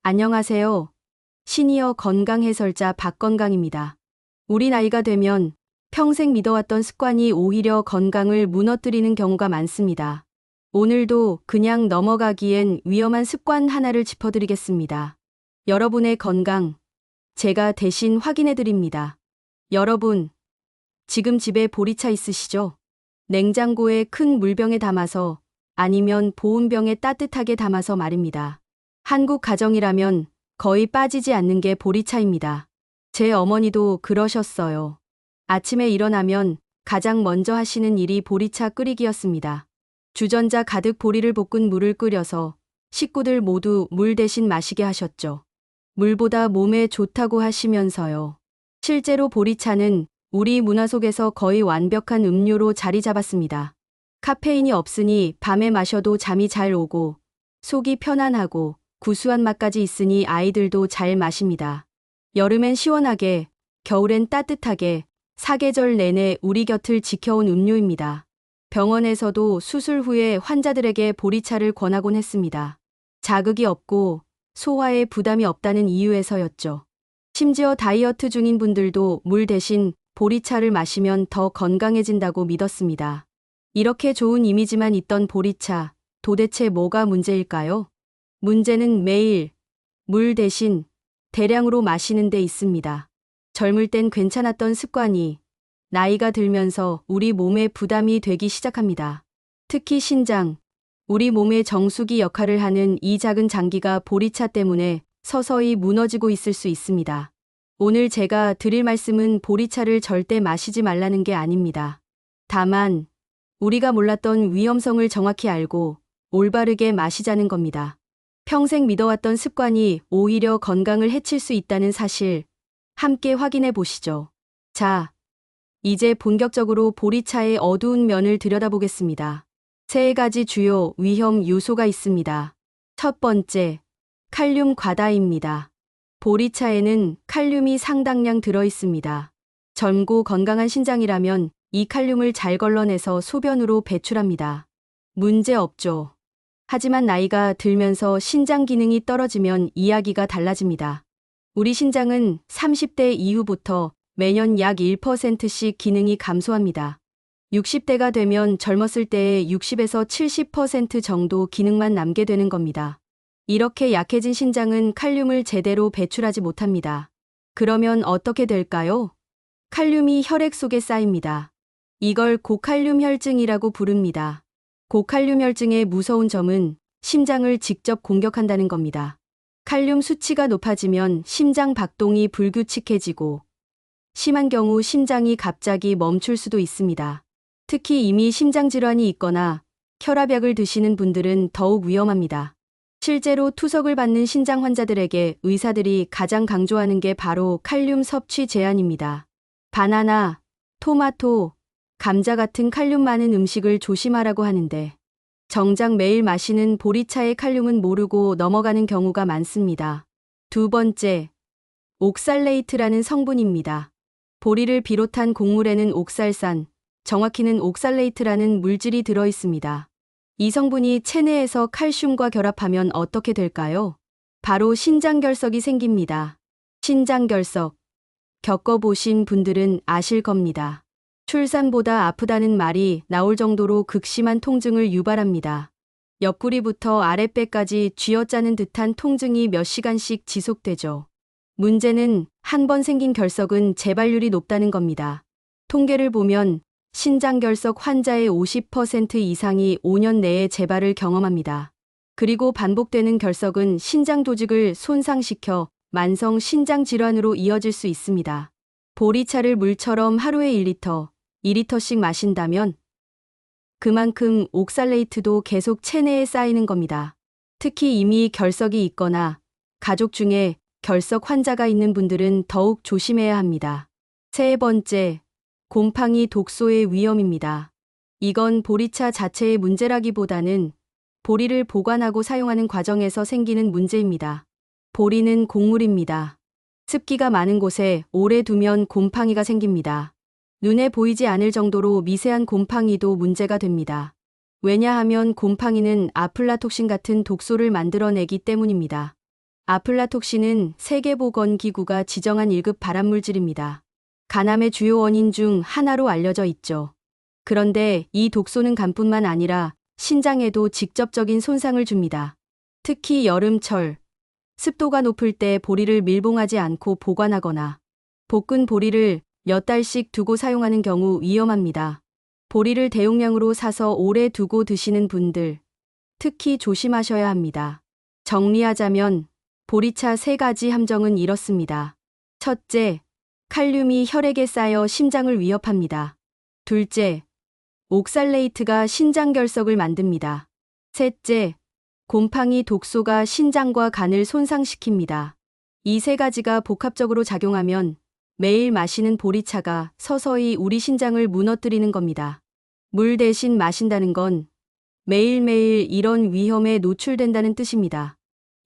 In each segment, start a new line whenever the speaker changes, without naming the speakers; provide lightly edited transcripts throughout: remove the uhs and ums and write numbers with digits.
안녕하세요. 시니어 건강 해설자 박건강입니다. 우리 나이가 되면 평생 믿어왔던 습관이 오히려 건강을 무너뜨리는 경우가 많습니다. 오늘도 그냥 넘어가기엔 위험한 습관 하나를 짚어드리겠습니다. 여러분의 건강, 제가 대신 확인해드립니다. 여러분, 지금 집에 보리차 있으시죠? 냉장고에 큰 물병에 담아서 아니면 보온병에 따뜻하게 담아서 말입니다. 한국 가정이라면 거의 빠지지 않는 게 보리차입니다. 제 어머니도 그러셨어요. 아침에 일어나면 가장 먼저 하시는 일이 보리차 끓이기였습니다. 주전자 가득 보리를 볶은 물을 끓여서 식구들 모두 물 대신 마시게 하셨죠. 물보다 몸에 좋다고 하시면서요. 실제로 보리차는 우리 문화 속에서 거의 완벽한 음료로 자리 잡았습니다. 카페인이 없으니 밤에 마셔도 잠이 잘 오고 속이 편안하고 구수한 맛까지 있으니 아이들도 잘 마십니다. 여름엔 시원하게, 겨울엔 따뜻하게, 사계절 내내 우리 곁을 지켜온 음료입니다. 병원에서도 수술 후에 환자들에게 보리차를 권하곤 했습니다. 자극이 없고 소화에 부담이 없다는 이유에서였죠. 심지어 다이어트 중인 분들도 물 대신 보리차를 마시면 더 건강해진다고 믿었습니다. 이렇게 좋은 이미지만 있던 보리차, 도대체 뭐가 문제일까요? 문제는 매일 물 대신 대량으로 마시는 데 있습니다. 젊을 땐 괜찮았던 습관이 나이가 들면서 우리 몸에 부담이 되기 시작합니다. 특히 신장, 우리 몸의 정수기 역할을 하는 이 작은 장기가 보리차 때문에 서서히 무너지고 있을 수 있습니다. 오늘 제가 드릴 말씀은 보리차를 절대 마시지 말라는 게 아닙니다. 다만 우리가 몰랐던 위험성을 정확히 알고 올바르게 마시자는 겁니다. 평생 믿어왔던 습관이 오히려 건강을 해칠 수 있다는 사실, 함께 확인해 보시죠. 자, 이제 본격적으로 보리차의 어두운 면을 들여다보겠습니다. 세 가지 주요 위험 요소가 있습니다. 첫 번째, 칼륨 과다입니다. 보리차에는 칼륨이 상당량 들어 있습니다. 젊고 건강한 신장이라면 이 칼륨을 잘 걸러내서 소변으로 배출합니다. 문제 없죠. 하지만 나이가 들면서 신장 기능이 떨어지면 이야기가 달라집니다. 우리 신장은 30대 이후부터 매년 약 1%씩 기능이 감소합니다. 60대가 되면 젊었을 때의 60에서 70% 정도 기능만 남게 되는 겁니다. 이렇게 약해진 신장은 칼륨을 제대로 배출하지 못합니다. 그러면 어떻게 될까요? 칼륨이 혈액 속에 쌓입니다. 이걸 고칼륨 혈증이라고 부릅니다. 고칼륨 혈증의 무서운 점은 심장을 직접 공격한다는 겁니다. 칼륨 수치가 높아지면 심장 박동이 불규칙해지고 심한 경우 심장이 갑자기 멈출 수도 있습니다. 특히 이미 심장질환이 있거나 혈압약을 드시는 분들은 더욱 위험합니다. 실제로 투석을 받는 신장 환자들에게 의사들이 가장 강조하는 게 바로 칼륨 섭취 제한입니다. 바나나, 토마토, 감자 같은 칼륨 많은 음식을 조심하라고 하는데 정작 매일 마시는 보리차의 칼륨은 모르고 넘어가는 경우가 많습니다. 두 번째, 옥살레이트라는 성분입니다. 보리를 비롯한 곡물에는 옥살산, 정확히는 옥살레이트라는 물질이 들어 있습니다. 이 성분이 체내에서 칼슘과 결합하면 어떻게 될까요? 바로 신장결석이 생깁니다. 신장결석, 겪어보신 분들은 아실 겁니다. 출산보다 아프다는 말이 나올 정도로 극심한 통증을 유발합니다. 옆구리부터 아랫배까지 쥐어짜는 듯한 통증이 몇 시간씩 지속되죠. 문제는 한 번 생긴 결석은 재발률이 높다는 겁니다. 통계를 보면 신장결석 환자의 50% 이상이 5년 내에 재발을 경험합니다. 그리고 반복되는 결석은 신장 조직을 손상시켜 만성 신장질환으로 이어질 수 있습니다. 보리차를 물처럼 하루에 1리터, 2리터씩 마신다면 그만큼 옥살레이트도 계속 체내에 쌓이는 겁니다. 특히 이미 결석이 있거나 가족 중에 결석 환자가 있는 분들은 더욱 조심해야 합니다. 세 번째, 곰팡이 독소의 위험입니다. 이건 보리차 자체의 문제라기보다는 보리를 보관하고 사용하는 과정에서 생기는 문제입니다. 보리는 곡물입니다. 습기가 많은 곳에 오래 두면 곰팡이가 생깁니다. 눈에 보이지 않을 정도로 미세한 곰팡이도 문제가 됩니다. 왜냐하면 곰팡이는 아플라톡신 같은 독소를 만들어내기 때문입니다. 아플라톡신은 세계보건기구가 지정한 1급 발암물질입니다. 간암의 주요 원인 중 하나로 알려져 있죠. 그런데 이 독소는 간뿐만 아니라 신장에도 직접적인 손상을 줍니다. 특히 여름철, 습도가 높을 때 보리를 밀봉하지 않고 보관하거나 볶은 보리를 몇 달씩 두고 사용하는 경우 위험합니다. 보리를 대용량으로 사서 오래 두고 드시는 분들, 특히 조심하셔야 합니다. 정리하자면 보리차 3가지 함정은 이렇습니다. 첫째, 칼륨이 혈액에 쌓여 심장을 위협합니다. 둘째, 옥살레이트가 신장 결석을 만듭니다. 셋째, 곰팡이 독소가 신장과 간을 손상시킵니다. 이 3가지가 복합적으로 작용하면 매일 마시는 보리차가 서서히 우리 신장을 무너뜨리는 겁니다. 물 대신 마신다는 건 매일매일 이런 위험에 노출된다는 뜻입니다.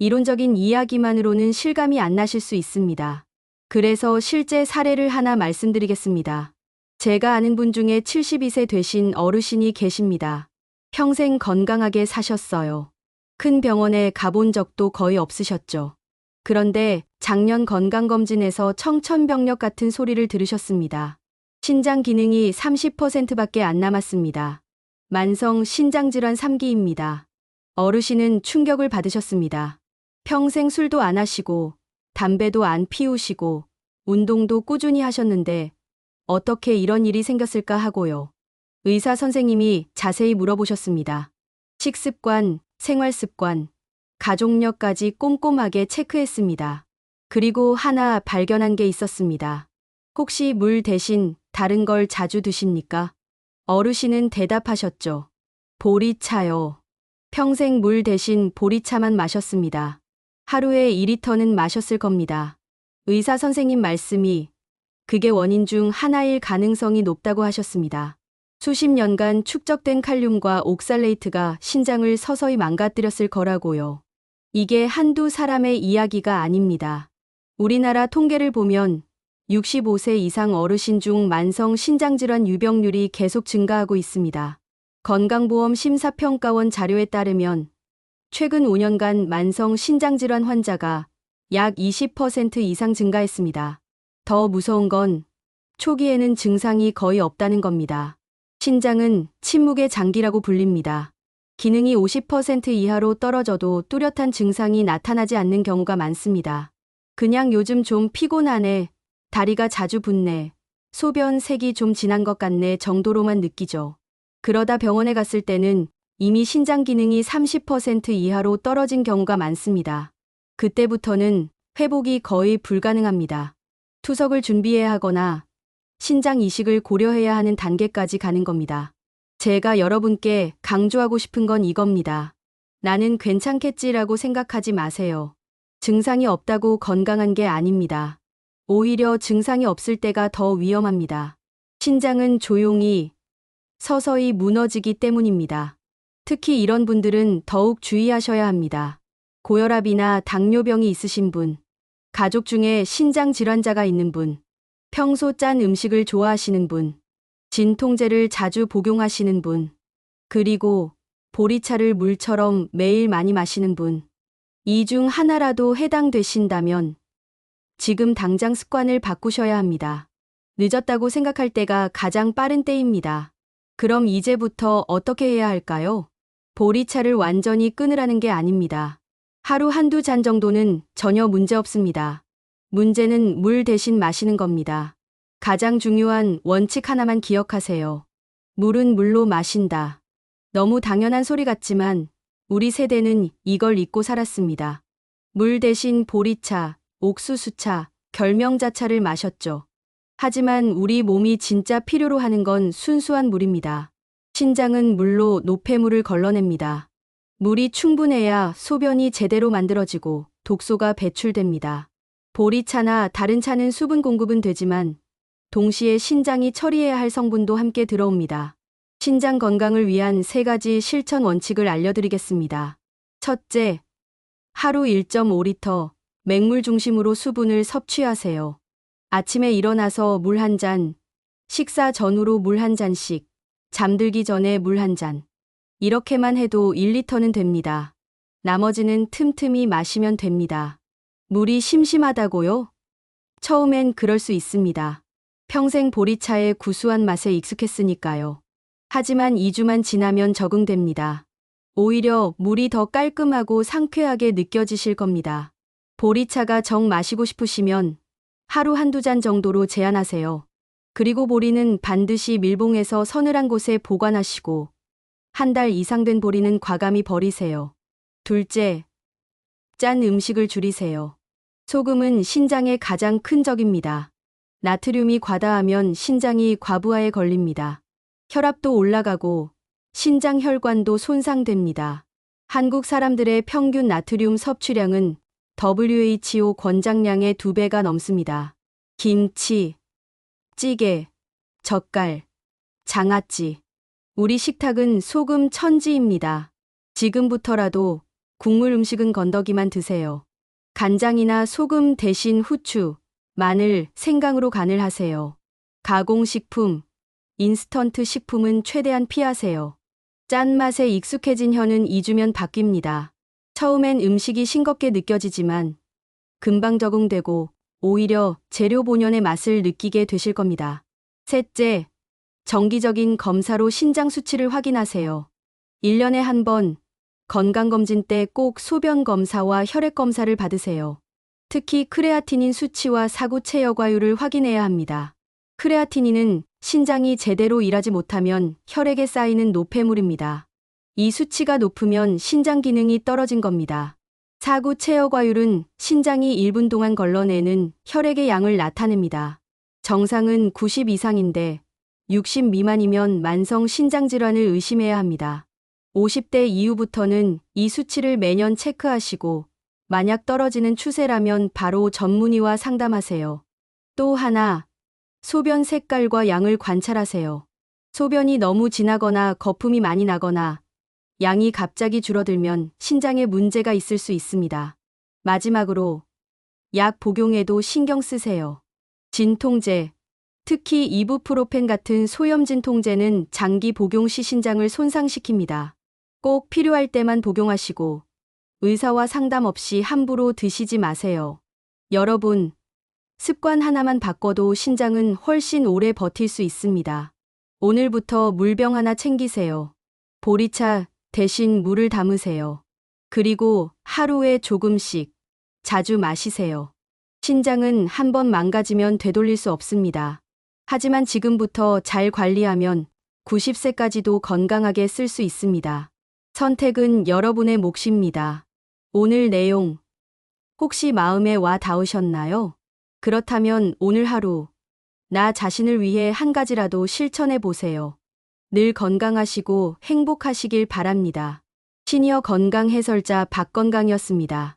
이론적인 이야기만으로는 실감이 안 나실 수 있습니다. 그래서 실제 사례를 하나 말씀드리겠습니다. 제가 아는 분 중에 72세 되신 어르신이 계십니다. 평생 건강하게 사셨어요. 큰 병원에 가본 적도 거의 없으셨죠. 그런데 작년 건강검진에서 청천벽력 같은 소리를 들으셨습니다. 신장 기능이 30%밖에 안 남았습니다. 만성 신장질환 3기입니다. 어르신은 충격을 받으셨습니다. 평생 술도 안 하시고 담배도 안 피우시고 운동도 꾸준히 하셨는데 어떻게 이런 일이 생겼을까 하고요. 의사 선생님이 자세히 물어보셨습니다. 식습관, 생활습관, 가족력까지 꼼꼼하게 체크했습니다. 그리고 하나 발견한 게 있었습니다. 혹시 물 대신 다른 걸 자주 드십니까? 어르신은 대답하셨죠. 보리차요. 평생 물 대신 보리차만 마셨습니다. 하루에 2리터는 마셨을 겁니다. 의사 선생님 말씀이 그게 원인 중 하나일 가능성이 높다고 하셨습니다. 수십 년간 축적된 칼륨과 옥살레이트가 신장을 서서히 망가뜨렸을 거라고요. 이게 한두 사람의 이야기가 아닙니다. 우리나라 통계를 보면 65세 이상 어르신 중 만성 신장질환 유병률이 계속 증가하고 있습니다. 건강보험 심사평가원 자료에 따르면 최근 5년간 만성 신장질환 환자가 약 20% 이상 증가했습니다. 더 무서운 건 초기에는 증상이 거의 없다는 겁니다. 신장은 침묵의 장기라고 불립니다. 기능이 50% 이하로 떨어져도 뚜렷한 증상이 나타나지 않는 경우가 많습니다. 그냥 요즘 좀 피곤하네, 다리가 자주 붓네, 소변 색이 좀 진한 것 같네 정도로만 느끼죠. 그러다 병원에 갔을 때는 이미 신장 기능이 30% 이하로 떨어진 경우가 많습니다. 그때부터는 회복이 거의 불가능합니다. 투석을 준비해야 하거나 신장 이식을 고려해야 하는 단계까지 가는 겁니다. 제가 여러분께 강조하고 싶은 건 이겁니다. 나는 괜찮겠지라고 생각하지 마세요. 증상이 없다고 건강한 게 아닙니다. 오히려 증상이 없을 때가 더 위험합니다. 신장은 조용히, 서서히 무너지기 때문입니다. 특히 이런 분들은 더욱 주의하셔야 합니다. 고혈압이나 당뇨병이 있으신 분, 가족 중에 신장 질환자가 있는 분, 평소 짠 음식을 좋아하시는 분, 진통제를 자주 복용하시는 분, 그리고 보리차를 물처럼 매일 많이 마시는 분, 이 중 하나라도 해당되신다면 지금 당장 습관을 바꾸셔야 합니다. 늦었다고 생각할 때가 가장 빠른 때입니다. 그럼 이제부터 어떻게 해야 할까요? 보리차를 완전히 끊으라는 게 아닙니다. 하루 한두 잔 정도는 전혀 문제 없습니다. 문제는 물 대신 마시는 겁니다. 가장 중요한 원칙 하나만 기억하세요. 물은 물로 마신다. 너무 당연한 소리 같지만 우리 세대는 이걸 잊고 살았습니다. 물 대신 보리차, 옥수수차, 결명자차를 마셨죠. 하지만 우리 몸이 진짜 필요로 하는 건 순수한 물입니다. 신장은 물로 노폐물을 걸러냅니다. 물이 충분해야 소변이 제대로 만들어지고 독소가 배출됩니다. 보리차나 다른 차는 수분 공급은 되지만 동시에 신장이 처리해야 할 성분도 함께 들어옵니다. 신장 건강을 위한 3가지 실천 원칙을 알려드리겠습니다. 첫째, 하루 1.5리터 맹물 중심으로 수분을 섭취하세요. 아침에 일어나서 물 한 잔, 식사 전후로 물 한 잔씩, 잠들기 전에 물 한 잔. 이렇게만 해도 1리터는 됩니다. 나머지는 틈틈이 마시면 됩니다. 물이 심심하다고요? 처음엔 그럴 수 있습니다. 평생 보리차의 구수한 맛에 익숙했으니까요. 하지만 2주만 지나면 적응됩니다. 오히려 물이 더 깔끔하고 상쾌하게 느껴지실 겁니다. 보리차가 정 마시고 싶으시면 하루 한두 잔 정도로 제한하세요. 그리고 보리는 반드시 밀봉해서 서늘한 곳에 보관하시고 한 달 이상 된 보리는 과감히 버리세요. 둘째, 짠 음식을 줄이세요. 소금은 신장의 가장 큰 적입니다. 나트륨이 과다하면 신장이 과부하에 걸립니다. 혈압도 올라가고 신장 혈관도 손상됩니다. 한국 사람들의 평균 나트륨 섭취량은 WHO 권장량의 2배가 넘습니다. 김치, 찌개, 젓갈, 장아찌. 우리 식탁은 소금 천지입니다. 지금부터라도 국물 음식은 건더기만 드세요. 간장이나 소금 대신 후추, 마늘, 생강으로 간을 하세요. 가공식품, 인스턴트 식품은 최대한 피하세요. 짠맛에 익숙해진 혀는 2주면 바뀝니다. 처음엔 음식이 싱겁게 느껴지지만 금방 적응되고 오히려 재료 본연의 맛을 느끼게 되실 겁니다. 셋째, 정기적인 검사로 신장 수치를 확인하세요. 1년에 한 번 건강검진 때 꼭 소변 검사와 혈액 검사를 받으세요. 특히 크레아티닌 수치와 사구 체여과율을 확인해야 합니다. 크레아티닌은 신장이 제대로 일하지 못하면 혈액에 쌓이는 노폐물입니다. 이 수치가 높으면 신장 기능이 떨어진 겁니다. 사구 체여과율은 신장이 1분 동안 걸러내는 혈액의 양을 나타냅니다. 정상은 90 이상인데 60 미만이면 만성 신장질환을 의심해야 합니다. 50대 이후부터는 이 수치를 매년 체크하시고 만약 떨어지는 추세라면 바로 전문의와 상담하세요. 또 하나, 소변 색깔과 양을 관찰하세요. 소변이 너무 진하거나 거품이 많이 나거나 양이 갑자기 줄어들면 신장에 문제가 있을 수 있습니다. 마지막으로 약 복용에도 신경 쓰세요. 진통제, 특히 이부프로펜 같은 소염 진통제는 장기 복용 시 신장을 손상시킵니다. 꼭 필요할 때만 복용하시고 의사와 상담 없이 함부로 드시지 마세요. 여러분, 습관 하나만 바꿔도 신장은 훨씬 오래 버틸 수 있습니다. 오늘부터 물병 하나 챙기세요. 보리차 대신 물을 담으세요. 그리고 하루에 조금씩 자주 마시세요. 신장은 한번 망가지면 되돌릴 수 없습니다. 하지만 지금부터 잘 관리하면 90세까지도 건강하게 쓸 수 있습니다. 선택은 여러분의 몫입니다. 오늘 내용 혹시 마음에 와 닿으셨나요? 그렇다면 오늘 하루 나 자신을 위해 한 가지라도 실천해 보세요. 늘 건강하시고 행복하시길 바랍니다. 시니어 건강 해설자 박건강이었습니다.